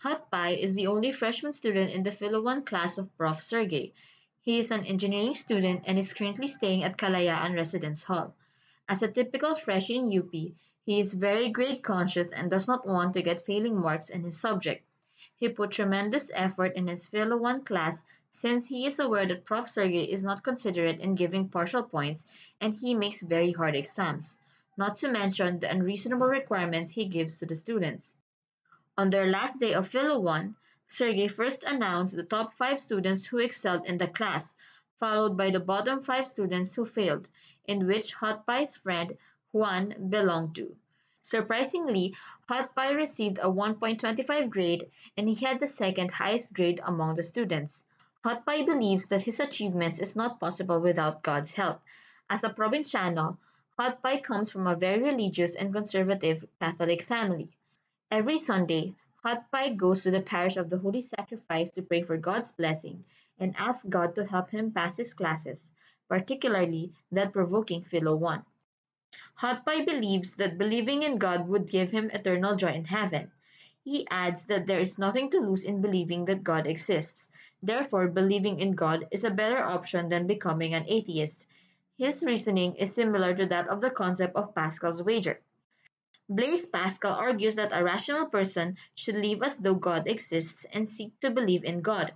Hot Pie is the only freshman student in the Philo 1 class of Prof. Sergey. He is an engineering student and is currently staying at Kalayaan Residence Hall. As a typical freshie in UP, he is very grade conscious and does not want to get failing marks in his subject. He put tremendous effort in his Philo 1 class since he is aware that Prof. Sergey is not considerate in giving partial points and he makes very hard exams, not to mention the unreasonable requirements he gives to the students. On their last day of Philo 1, Sergey first announced the top 5 students who excelled in the class, followed by the bottom 5 students who failed, in which Hot Pie's friend Juan belonged to. Surprisingly, Hot Pie received a 1.25 grade and he had the second highest grade among the students. Hot Pie believes that his achievements is not possible without God's help. As a provinciano, Hot Pie comes from a very religious and conservative Catholic family. Every Sunday, Hot Pie goes to the parish of the Holy Sacrifice to pray for God's blessing and ask God to help him pass his classes, particularly that provoking Philo 1. Hot Pie believes that believing in God would give him eternal joy in heaven. He adds that there is nothing to lose in believing that God exists. Therefore, believing in God is a better option than becoming an atheist. His reasoning is similar to that of the concept of Pascal's wager. Blaise Pascal argues that a rational person should live as though God exists and seek to believe in God.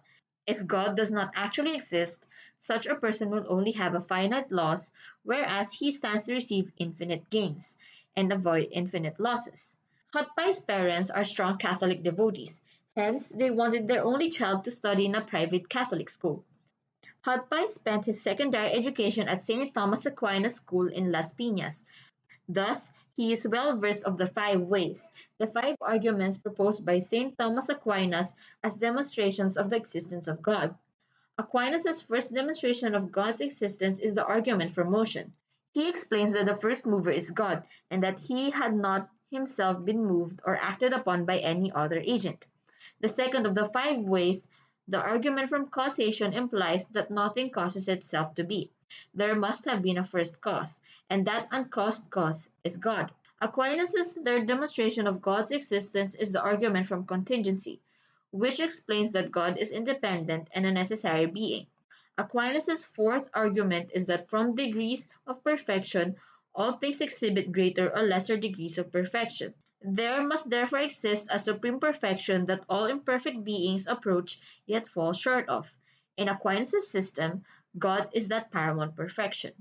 If God does not actually exist, such a person will only have a finite loss, whereas he stands to receive infinite gains and avoid infinite losses. Hot Pie's parents are strong Catholic devotees, hence, they wanted their only child to study in a private Catholic school. Hot Pie spent his secondary education at St. Thomas Aquinas School in Las Piñas. Thus, he is well versed of the five ways, the five arguments proposed by Saint Thomas Aquinas as demonstrations of the existence of God. Aquinas' first demonstration of God's existence is the argument for motion. He explains that the first mover is God, and that he had not himself been moved or acted upon by any other agent. The second of the five ways, the argument from causation, implies that nothing causes itself to be. There must have been a first cause, and that uncaused cause is God. Aquinas' third demonstration of God's existence is the argument from contingency, which explains that God is independent and a necessary being. Aquinas' fourth argument is that from degrees of perfection, all things exhibit greater or lesser degrees of perfection. There must therefore exist a supreme perfection that all imperfect beings approach yet fall short of. In Aquinas' system, God is that paramount perfection.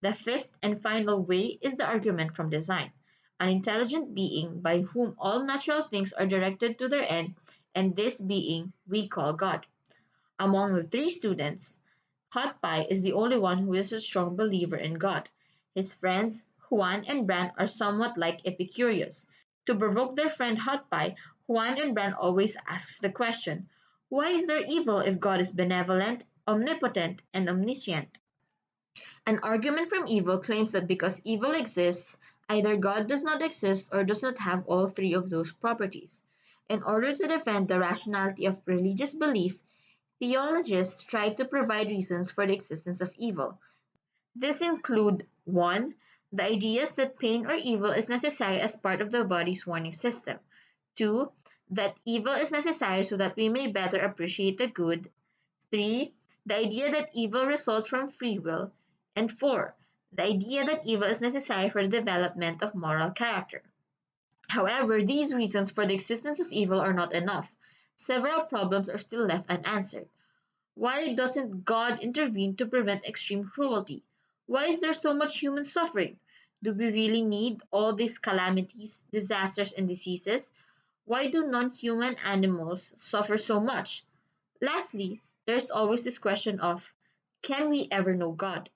The fifth and final way is the argument from design, an intelligent being by whom all natural things are directed to their end, and this being we call God. Among the three students, Hot Pie is the only one who is a strong believer in God. His friends, Juan and Bran, are somewhat like Epicurus. To provoke their friend Hot Pie, Juan and Bran always asks the question, why is there evil if God is benevolent, omnipotent, and omniscient? An argument from evil claims that because evil exists, either God does not exist or does not have all three of those properties. In order to defend the rationality of religious belief, theologists try to provide reasons for the existence of evil. This include 1. The ideas that pain or evil is necessary as part of the body's warning system. 2. That evil is necessary so that we may better appreciate the good. 3. The idea that evil results from free will. And 4. The idea that evil is necessary for the development of moral character. However, these reasons for the existence of evil are not enough. Several problems are still left unanswered. Why doesn't God intervene to prevent extreme cruelty? Why is there so much human suffering? Do we really need all these calamities, disasters, and diseases? Why do non human animals suffer so much? Lastly, there's always this question of, can we ever know God?